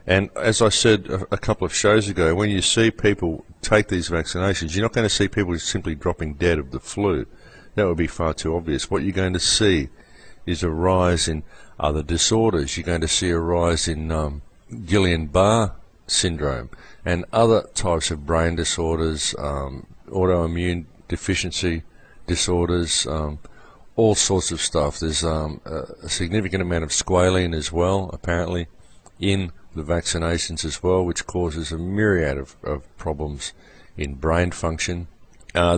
And as I said a couple of shows ago, when you see people take these vaccinations, you're not going to see people simply dropping dead of the flu. That would be far too obvious. What you're going to see is a rise in other disorders. You're going to see a rise in Guillain-Barré syndrome and other types of brain disorders, autoimmune deficiency disorders, all sorts of stuff. There's a significant amount of squalene as well, apparently, in the vaccinations as well, which causes a myriad of problems in brain function.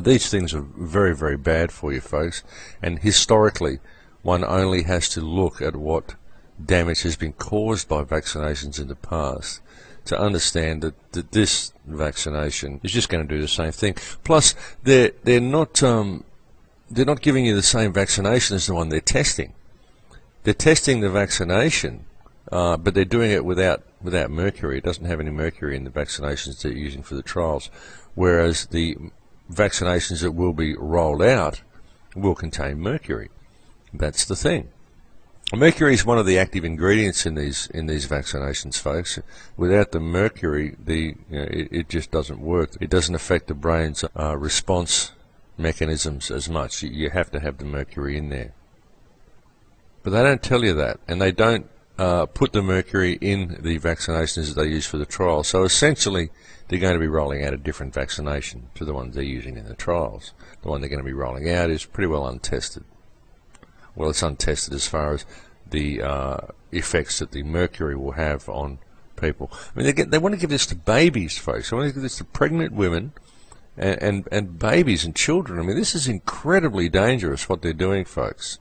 These things are very, very bad for you, folks, and historically one only has to look at what damage has been caused by vaccinations in the past to understand that this vaccination is just going to do the same thing. Plus, they're not giving you the same vaccination as the one they're testing. They're testing the vaccination, but they're doing it without mercury. It doesn't have any mercury in the vaccinations they're using for the trials, whereas the vaccinations that will be rolled out will contain mercury. That's the thing. Mercury is one of the active ingredients in these vaccinations, folks. Without the mercury, it just doesn't work. It doesn't affect the brain's response mechanisms as much. You have to have the mercury in there. But they don't tell you that, and they don't put the mercury in the vaccinations that they use for the trials. So essentially, they're going to be rolling out a different vaccination to the ones they're using in the trials. The one they're going to be rolling out is pretty well untested. Well, it's untested as far as the effects that the mercury will have on people. I mean, they want to give this to babies, folks. They want to give this to pregnant women and babies and children. I mean, this is incredibly dangerous, what they're doing, folks.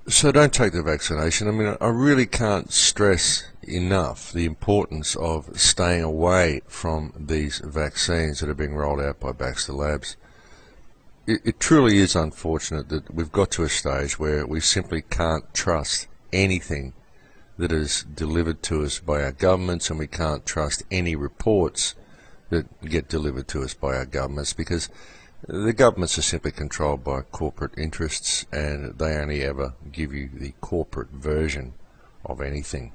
So don't take the vaccination. I mean, I really can't stress enough the importance of staying away from these vaccines that are being rolled out by Baxter Labs. It truly is unfortunate that we've got to a stage where we simply can't trust anything that is delivered to us by our governments, and we can't trust any reports that get delivered to us by our governments, because the governments are simply controlled by corporate interests, and they only ever give you the corporate version of anything.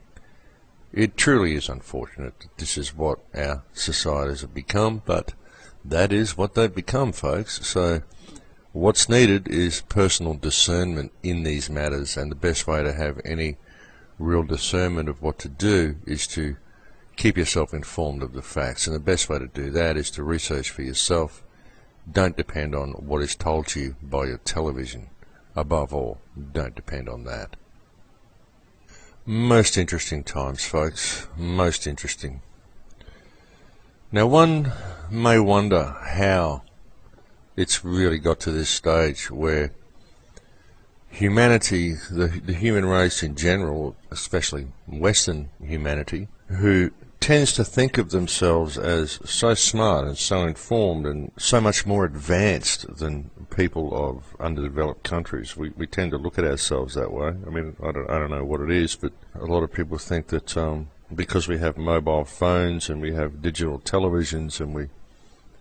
It truly is unfortunate that this is what our societies have become, but that is what they've become, folks. So what's needed is personal discernment in these matters, and the best way to have any real discernment of what to do is to keep yourself informed of the facts, and the best way to do that is to research for yourself. Don't depend on what is told to you by your television. Above all, don't depend on that. Most interesting times, folks. Most interesting. Now, one may wonder how it's really got to this stage where humanity, the human race in general, especially Western humanity, who tends to think of themselves as so smart and so informed and so much more advanced than people of underdeveloped countries. We tend to look at ourselves that way. I mean, I don't know what it is, but a lot of people think that because we have mobile phones and we have digital televisions and we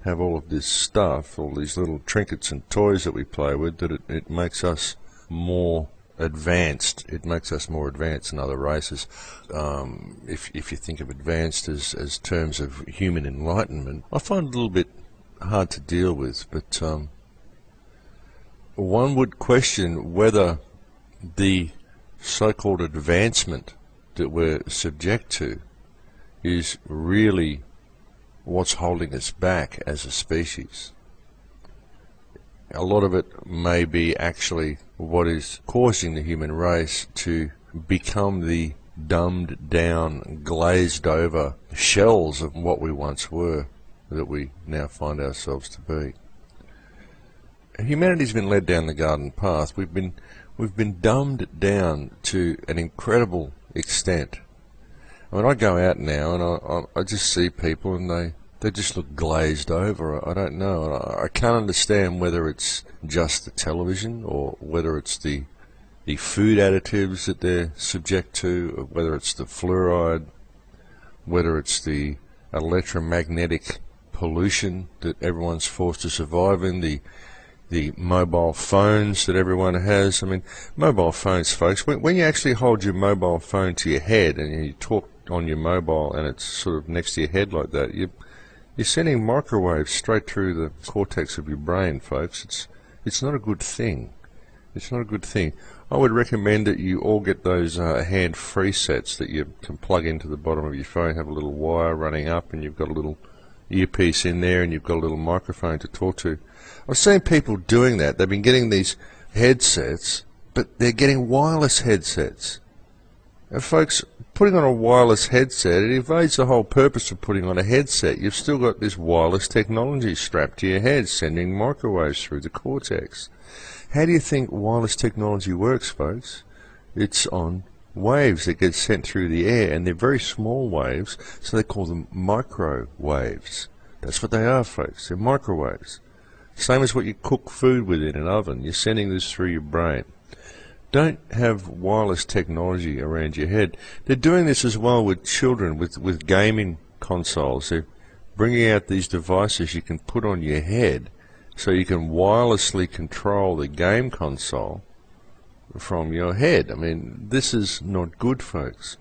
have all of this stuff, all these little trinkets and toys that we play with, that it makes us more advanced. It makes us more advanced than other races. If you think of advanced as terms of human enlightenment, I find it a little bit hard to deal with, but one would question whether the so-called advancement that we're subject to is really what's holding us back as a species. A lot of it may be actually what is causing the human race to become the dumbed down, glazed over shells of what we once were, that we now find ourselves to be. Humanity's been led down the garden path. We've been dumbed down to an incredible extent. I mean, I go out now and I just see people and they just look glazed over. I don't know. I can't understand whether it's just the television or whether it's the food additives that they're subject to, or whether it's the fluoride, whether it's the electromagnetic pollution that everyone's forced to survive in, the mobile phones that everyone has. I mean, mobile phones, folks, when you actually hold your mobile phone to your head and you talk on your mobile and it's sort of next to your head like that, you're sending microwaves straight through the cortex of your brain, folks. It's not a good thing. It's not a good thing. I would recommend that you all get those hand-free sets that you can plug into the bottom of your phone, have a little wire running up, and you've got a little earpiece in there, and you've got a little microphone to talk to. I've seen people doing that. They've been getting these headsets, but they're getting wireless headsets. And folks, putting on a wireless headset, it evades the whole purpose of putting on a headset. You've still got this wireless technology strapped to your head, sending microwaves through the cortex. How do you think wireless technology works, folks? It's on waves that get sent through the air, and they're very small waves, so they call them microwaves. That's what they are, folks. They're microwaves. Same as what you cook food with in an oven. You're sending this through your brain. Don't have wireless technology around your head. They're doing this as well with children, with gaming consoles. They're bringing out these devices you can put on your head so you can wirelessly control the game console from your head. I mean, this is not good, folks.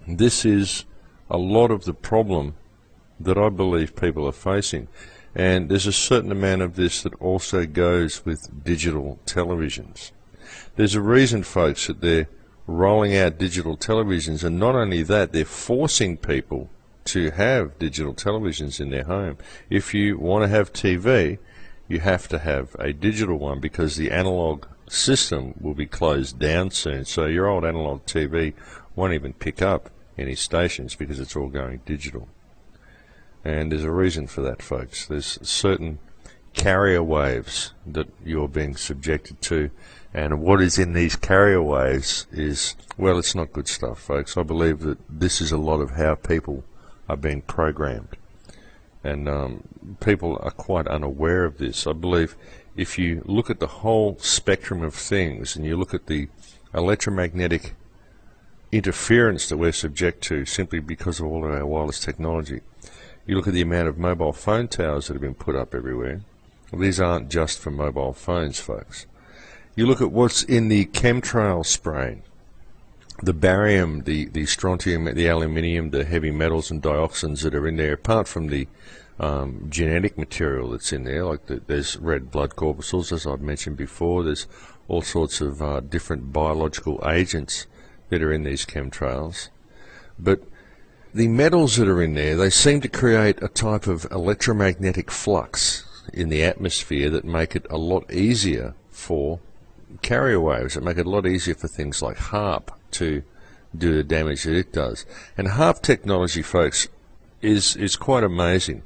This is a lot of the problem that I believe people are facing. And there's a certain amount of this that also goes with digital televisions. There's a reason, folks, that they're rolling out digital televisions, and not only that, they're forcing people to have digital televisions in their home. If you want to have TV, you have to have a digital one, because the analog system will be closed down soon. So your old analog TV won't even pick up any stations because it's all going digital. And there's a reason for that, folks. There's certain carrier waves that you're being subjected to, and what is in these carrier waves is, well, it's not good stuff, folks. I believe that this is a lot of how people are being programmed, and people are quite unaware of this. I believe if you look at the whole spectrum of things, and you look at the electromagnetic interference that we're subject to simply because of all of our wireless technology, you look at the amount of mobile phone towers that have been put up everywhere. Well, these aren't just for mobile phones, folks. You look at what's in the chemtrail spraying, the barium, the strontium, the aluminium, the heavy metals and dioxins that are in there, apart from the genetic material that's in there, like there's red blood corpuscles, as I've mentioned before. There's all sorts of different biological agents that are in these chemtrails. But the metals that are in there, they seem to create a type of electromagnetic flux in the atmosphere that make it a lot easier for carrier waves, that make it a lot easier for things like HAARP to do the damage that it does. And HAARP technology, folks, is quite amazing.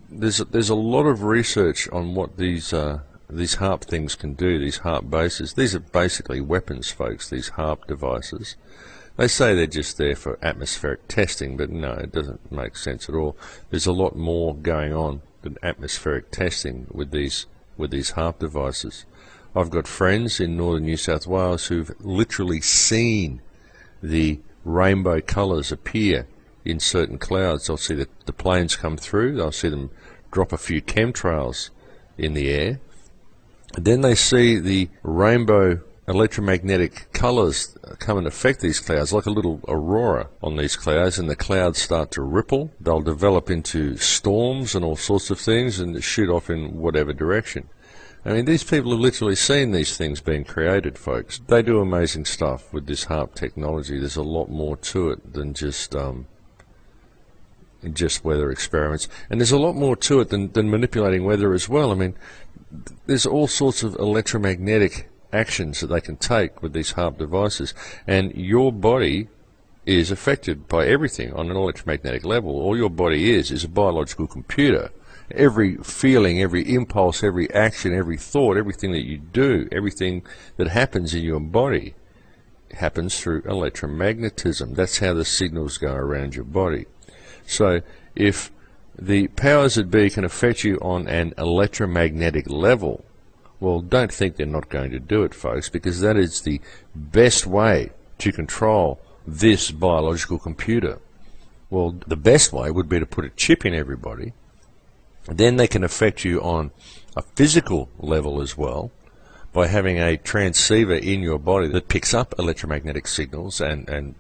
There's a lot of research on what these HAARP things can do, these HAARP bases. These are basically weapons, folks, these HAARP devices. They say they're just there for atmospheric testing, but no, it doesn't make sense at all. There's a lot more going on than atmospheric testing with these HAARP devices. I've got friends in northern New South Wales who've literally seen the rainbow colours appear in certain clouds. They'll see the planes come through, they'll see them drop a few chemtrails in the air, and then they see the rainbow electromagnetic colours come and affect these clouds, like a little aurora on these clouds, and the clouds start to ripple. They'll develop into storms and all sorts of things and shoot off in whatever direction. I mean, these people have literally seen these things being created, folks. They do amazing stuff with this HAARP technology. There's a lot more to it than just weather experiments. And there's a lot more to it than manipulating weather as well. I mean, there's all sorts of electromagnetic actions that they can take with these HAARP devices. And your body is affected by everything on an electromagnetic level. All your body is a biological computer. Every feeling, every impulse, every action, every thought, everything that you do, everything that happens in your body happens through electromagnetism. That's how the signals go around your body. So if the powers that be can affect you on an electromagnetic level, well, don't think they're not going to do it, folks, because that is the best way to control this biological computer. Well, the best way would be to put a chip in everybody. Then they can affect you on a physical level as well by having a transceiver in your body that picks up electromagnetic signals and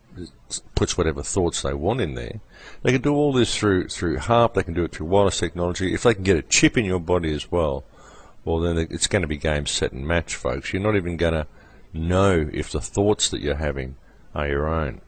puts whatever thoughts they want in there. They can do all this through HARP. They can do it through wireless technology. If they can get a chip in your body as well, well, then it's going to be game, set, and match, folks. You're not even going to know if the thoughts that you're having are your own.